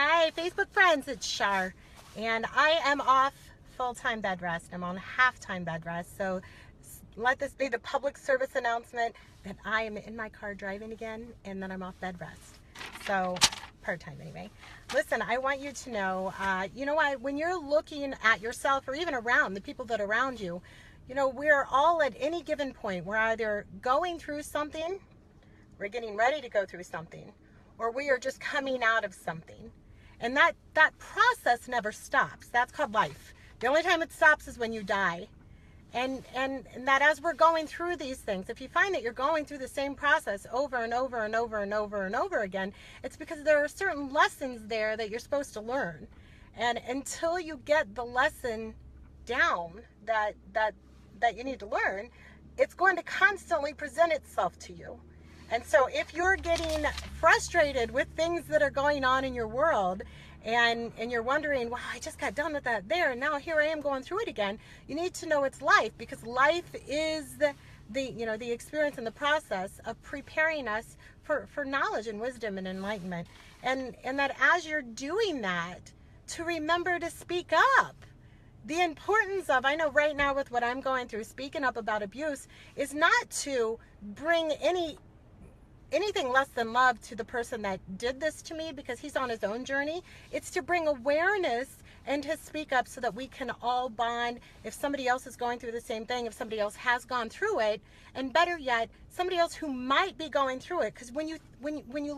Hi, Facebook friends, it's Shar, and I am off full-time bed rest. I'm on half-time bed rest, so let this be the public service announcement that I am in my car driving again, and then I'm off bed rest. So, part-time anyway. Listen, I want you to know, you know what, when you're looking at yourself or even around the people that are around you, you know, we're all at any given point, we're either going through something, we're getting ready to go through something, or we are just coming out of something. And that process never stops. That's called life. The only time it stops is when you die. And that as we're going through these things, if you find that you're going through the same process over and over and over and over and over again, it's because there are certain lessons there that you're supposed to learn. And until you get the lesson down that you need to learn, it's going to constantly present itself to you. And so if you're getting frustrated with things that are going on in your world and you're wondering, wow, I just got done with that there and now here I am going through it again, you need to know it's life, because life is the experience and the process of preparing us for knowledge and wisdom and enlightenment. And that as you're doing that, to remember to speak up. The importance of, I know right now with what I'm going through, speaking up about abuse is not to bring anything less than love to the person that did this to me, because he's on his own journey. It's to bring awareness and to speak up so that we can all bond if somebody else is going through the same thing, if somebody else has gone through it, and better yet, somebody else who might be going through it. Because when you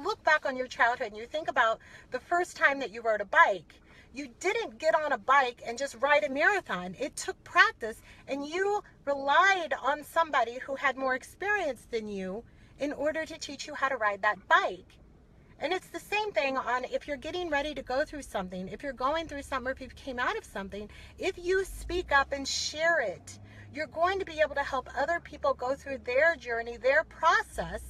look back on your childhood and you think about the first time that you rode a bike, you didn't get on a bike and just ride a marathon. It took practice, and you relied on somebody who had more experience than you in order to teach you how to ride that bike. And it's the same thing on if you're getting ready to go through something, if you're going through something, or if you came out of something, if you speak up and share it, you're going to be able to help other people go through their journey, their process,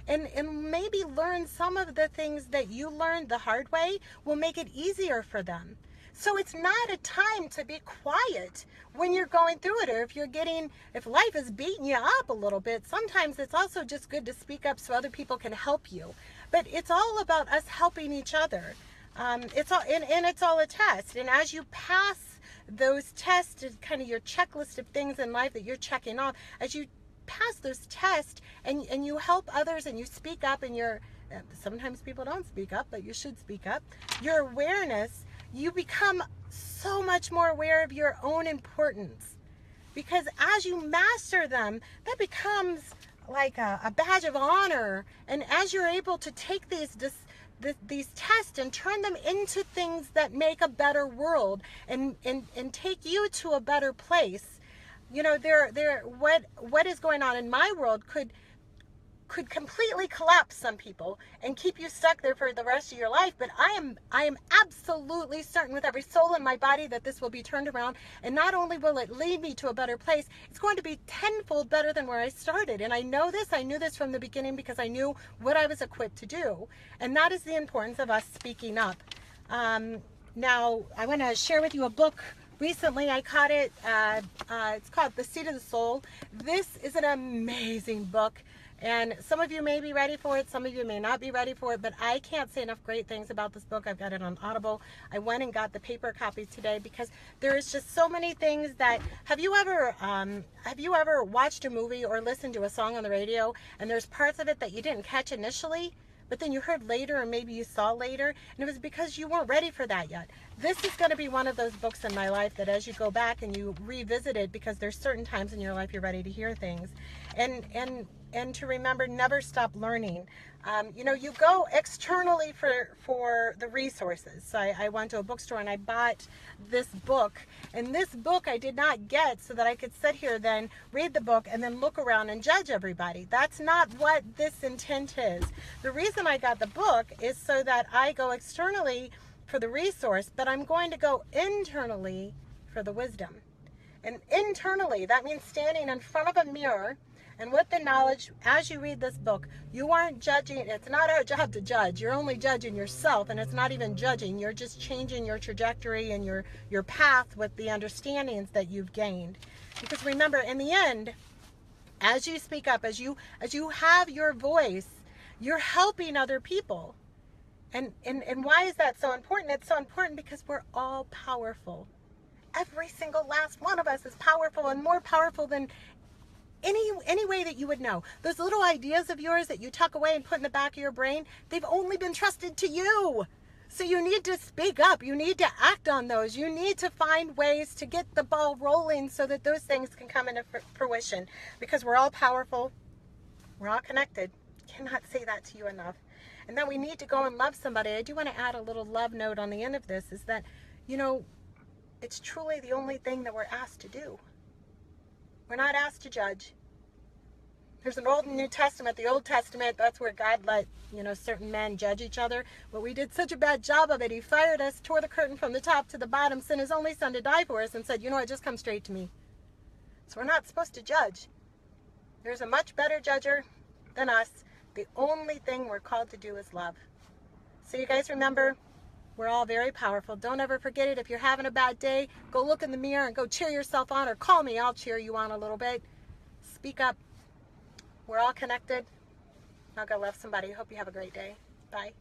and maybe learn some of the things that you learned the hard way will make it easier for them. So it's not a time to be quiet when you're going through it, or if life is beating you up a little bit, sometimes it's also just good to speak up so other people can help you. But it's all about us helping each other. It's all a test. And as you pass those tests, kind of your checklist of things in life that you're checking off, as you pass those tests and you help others and you speak up, and sometimes people don't speak up, but you should speak up, your awareness, you become so much more aware of your own importance, because as you master them, that becomes like a badge of honor. And as you're able to take these tests and turn them into things that make a better world and take you to a better place, you know, what is going on in my world could completely collapse some people and keep you stuck there for the rest of your life. But I am absolutely certain with every soul in my body that this will be turned around, and not only will it lead me to a better place, it's going to be tenfold better than where I started. And I knew this from the beginning, because I knew what I was equipped to do. And that is the importance of us speaking up. Now I want to share with you a book. Recently I caught it. It's called The Seat of the Soul. This is an amazing book. And some of you may be ready for it, some of you may not be ready for it, but I can't say enough great things about this book. I've got it on Audible. I went and got the paper copies today because there is just so many things that, have you ever watched a movie or listened to a song on the radio and there's parts of it that you didn't catch initially, but then you heard later, or maybe you saw later, and it was because you weren't ready for that yet? This is going to be one of those books in my life that as you go back and you revisit it, because there's certain times in your life you're ready to hear things, and to remember, never stop learning. You know, you go externally for the resources. So I went to a bookstore and I bought this book, and this book I did not get so that I could sit here then read the book and then look around and judge everybody. That's not what this intent is. The reason I got the book is so that I go externally for the resource, but I'm going to go internally for the wisdom. And internally, that means standing in front of a mirror, and with the knowledge, as you read this book, you aren't judging. It's not our job to judge. You're only judging yourself, and it's not even judging. You're just changing your trajectory and your path with the understandings that you've gained. Because remember, in the end, as you speak up, as you have your voice, you're helping other people. And why is that so important? It's so important because we're all powerful. Every single last one of us is powerful, and more powerful than any way that you would know. Those little ideas of yours that you tuck away and put in the back of your brain, they've only been trusted to you. So you need to speak up. You need to act on those. You need to find ways to get the ball rolling so that those things can come into fruition, because we're all powerful. We're all connected. Cannot say that to you enough. And then we need to go and love somebody. I do want to add a little love note on the end of this, is that, it's truly the only thing that we're asked to do. We're not asked to judge. There's an Old and New Testament. The Old Testament, that's where God let, certain men judge each other. But we did such a bad job of it. He fired us, tore the curtain from the top to the bottom, sent his only son to die for us, and said, just come straight to me. So we're not supposed to judge. There's a much better judger than us. The only thing we're called to do is love. So you guys remember, we're all very powerful. Don't ever forget it. If you're having a bad day, go look in the mirror and go cheer yourself on, or call me. I'll cheer you on a little bit. Speak up. We're all connected. Now go love somebody. Hope you have a great day. Bye.